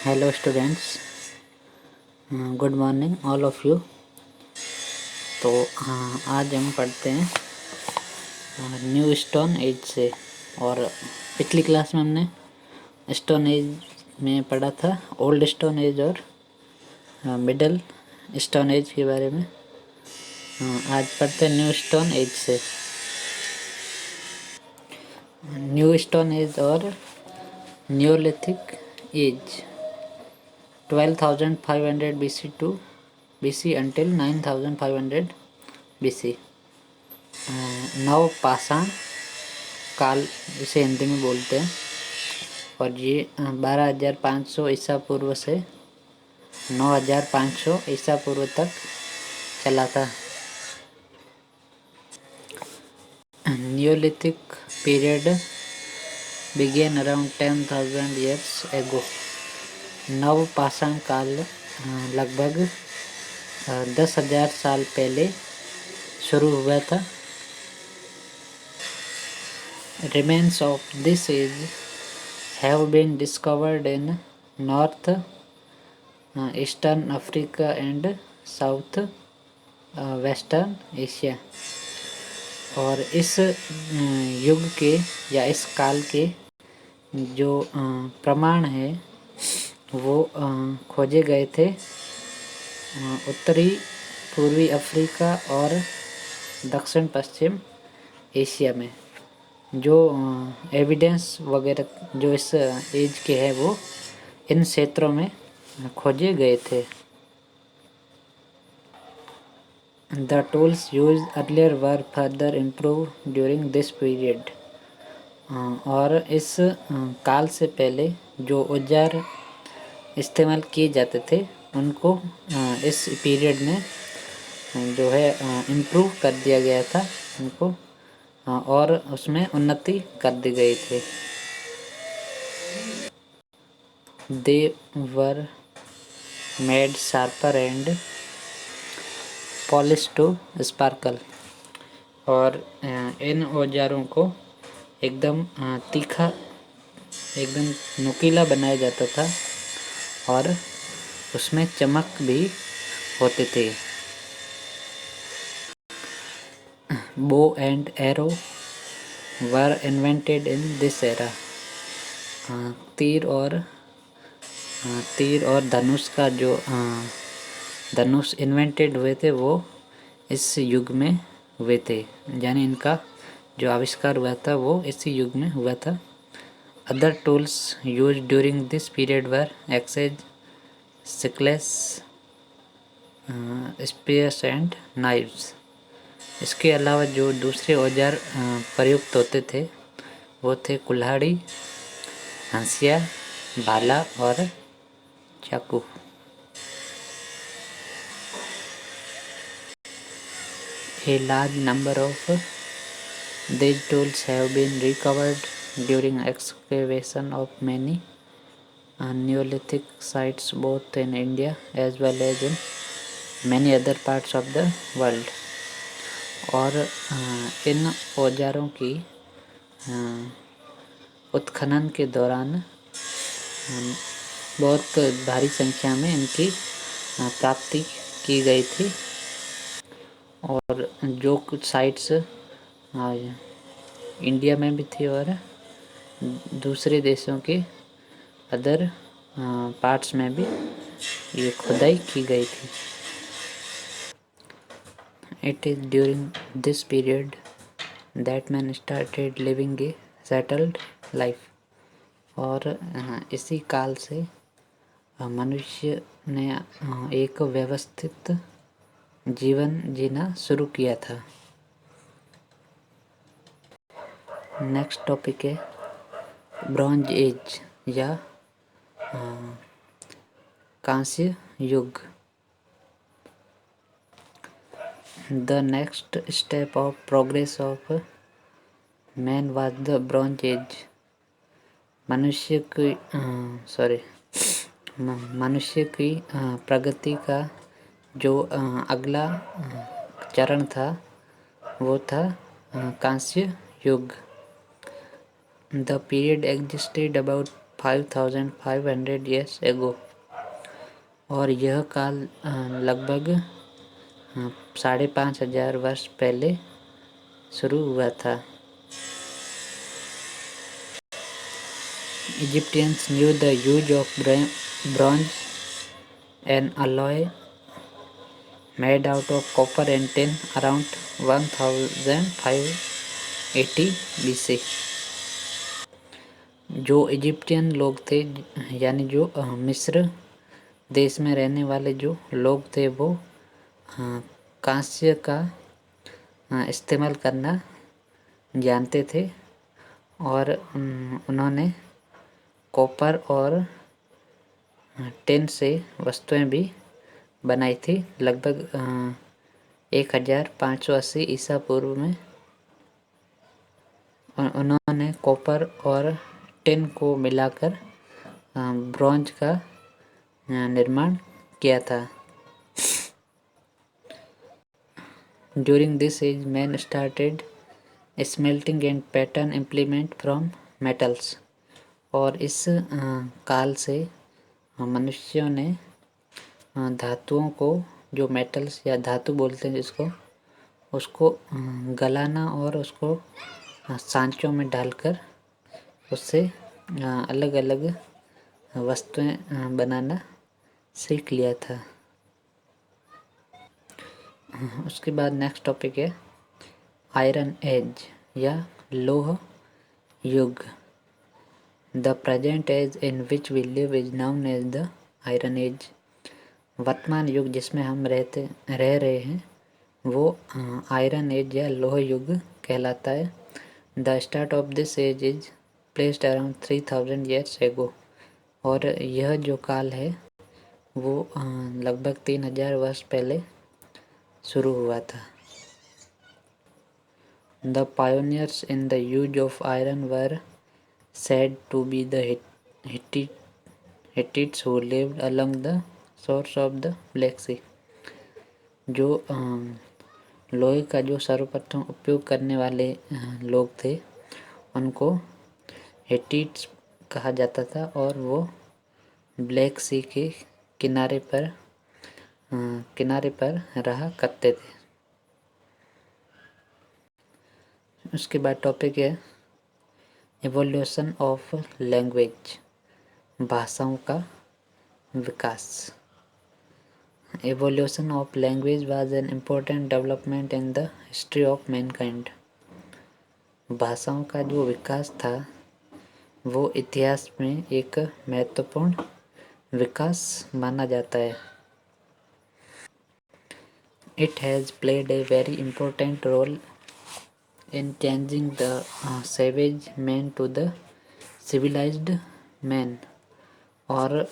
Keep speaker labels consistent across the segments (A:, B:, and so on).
A: Hello students, good morning all of you. तो आज हम पढ़ते हैं न्यू स्टोन एज से। और पिछली क्लास में हमने स्टोन एज में पढ़ा था ओल्ड स्टोन एज और मिडल स्टोन एज के बारे में। आज पढ़ते हैं न्यू स्टोन एज से। न्यू स्टोन एज और neolithic age 12,500 BC to BC until 9,500 BC। नव पाषाण काल इसे हिंदी में बोलते हैं। और ये 12,500 ईसा पूर्व से 9,500 ईसा पूर्व तक चला था। Neolithic period began around 10,000 years ago। नव पाषाण काल लगभग 10,000 साल पहले शुरू हुआ था। Remains of this age have been discovered in North Eastern Africa and South Western Asia। और इस युग के या इस काल के जो प्रमाण है वो खोजे गए थे उत्तरी पूर्वी अफ्रीका और दक्षिण पश्चिम एशिया में। जो एविडेंस वगैरह जो इस एज के है वो इन क्षेत्रों में खोजे गए थे। The tools use earlier were further improve during this period. और इस काल से पहले जो औजार इस्तेमाल किए जाते थे उनको इस पीरियड में जो है इम्प्रूव कर दिया गया था उनको, और उसमें उन्नति कर दी गई थी। They were made sharper and polish to sparkle. और इन औजारों को एकदम तीखा एकदम नुकीला बनाया जाता था और उसमें चमक भी होते थे। Bow and arrow were invented in this era. तीर और धनुष का जो धनुष इन्वेंटेड हुए थे वो इस युग में हुए थे, यानी इनका जो आविष्कार हुआ था वो इसी युग में हुआ था। Other tools use during this period were axes, sickles, spears and knives. इसके अलावा जो दूसरे औजार प्रयुक्त होते थे वो थे कुल्हाड़ी, हंसिया, भाला और चाकू। A large number of these tools have been recovered during excavation of many Neolithic sites both in India as well as in many other parts of the world। और इन औजारों की उत्खनन के दौरान बहुत भारी संख्या में इनकी प्राप्ति की गई थी। और जो कुछ साइट्स इंडिया में भी थी और दूसरे देशों के अदर पार्ट्स में भी ये खुदाई की गई थी। It is during this period that man started living A settled life. और इसी काल से मनुष्य ने एक व्यवस्थित जीवन जीना शुरू किया था। नेक्स्ट टॉपिक है ब्रॉन्ज एज या कांस्य युग। The next step of progress of man was the bronze age. मनुष्य की प्रगति का जो अगला चरण था वो था कांस्य युग। The period existed about 5500 years ago, और यह काल लगभग 5500 वर्ष पहले शुरू हुआ था। Egyptians knew the use of bronze, an alloy made out of copper and tin, around 1580 BC। जो इजिप्टियन लोग थे, यानी जो मिस्र देश में रहने वाले जो लोग थे, वो कांस्य का इस्तेमाल करना जानते थे, और उन्होंने कॉपर और टिन से वस्तुएं भी बनाई थी। लगभग 1580 ईसा पूर्व में उन्होंने कॉपर और टिन को मिलाकर ब्रॉन्ज का निर्माण किया था। During this age man started smelting and pattern implement from metals, और इस काल से मनुष्यों ने धातुओं को, जो मेटल्स या धातु बोलते हैं जिसको, उसको गलाना और उसको सांचों में डालकर उससे अलग अलग वस्तुएं बनाना सीख लिया था। उसके बाद नेक्स्ट टॉपिक है आयरन एज या लोह युग। The present age in which we live is known as the iron age. वर्तमान युग जिसमें हम रह रहे हैं वो आयरन एज या लोह युग कहलाता है। The start of this age is placed around 3000 years ago, और यह जो काल है वो लगभग 3000 वर्ष पहले शुरू हुआ था। The pioneers in the use of iron were said to be the Hittites who lived along the shores of the Black Sea। जो लोहे का जो सर्वप्रथम उपयोग करने वाले लोग थे उनको हिटिट्स कहा जाता था, और वो ब्लैक सी के किनारे पर रहा करते थे। उसके बाद टॉपिक है इवोल्यूशन ऑफ लैंग्वेज, भाषाओं का विकास। Evolution of language was an important development in the history of mankind. भाषाओं का जो विकास था वो इतिहास में एक महत्वपूर्ण विकास माना जाता है। It has played a very important role in changing the savage man to the civilized man, और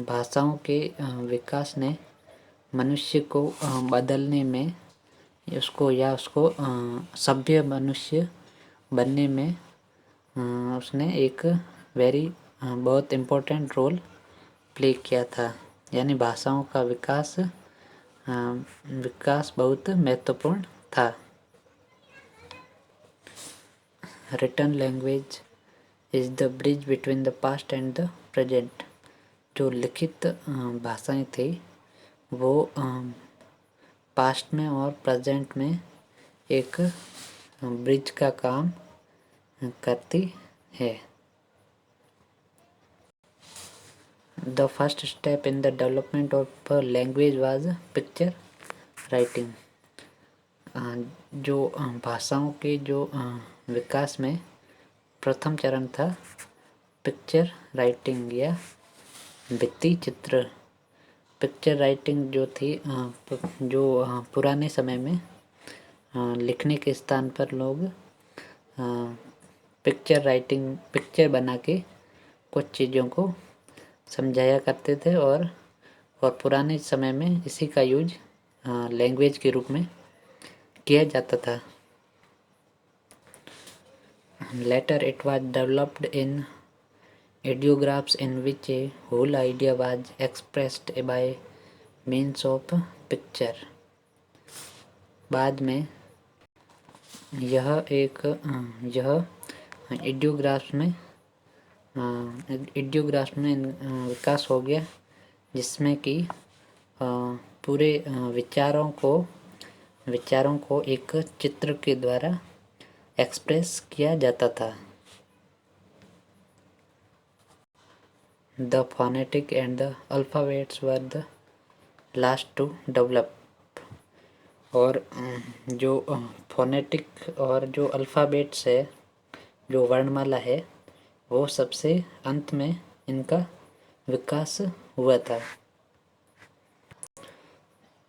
A: भाषाओं के विकास ने मनुष्य को बदलने में उसको सभ्य मनुष्य बनने में उसने एक बहुत इम्पोर्टेंट रोल प्ले किया था। यानी भाषाओं का विकास बहुत महत्वपूर्ण था। Written language is the bridge between the past and the present. जो लिखित भाषाएं थी वो पास्ट में और प्रेजेंट में एक ब्रिज का काम करती है। The first step in the development of language was picture writing. जो भाषाओं के जो विकास में प्रथम चरण था पिक्चर राइटिंग या भित्ति चित्र। पिक्चर राइटिंग जो थी पुराने समय में लिखने के स्थान पर लोग पिक्चर बना के कुछ चीज़ों को समझाया करते थे, और पुराने समय में इसी का यूज लैंग्वेज के रूप में किया जाता था। Later it was developed in ideographs in which a whole idea was expressed by means of picture। बाद में यह आइडियोग्राफ्स में इडियोग्राफ्स में विकास हो गया, जिसमें कि पूरे विचारों को एक चित्र के द्वारा एक्सप्रेस किया जाता था। The phonetic and the alphabets were the last to develop. और जो फोनेटिक और जो अल्फ़ाबेट्स है, जो वर्णमाला है, वो सबसे अंत में इनका विकास हुआ था।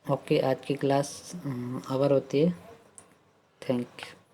A: ओके, आज की क्लास ओवर होती है। Thank you.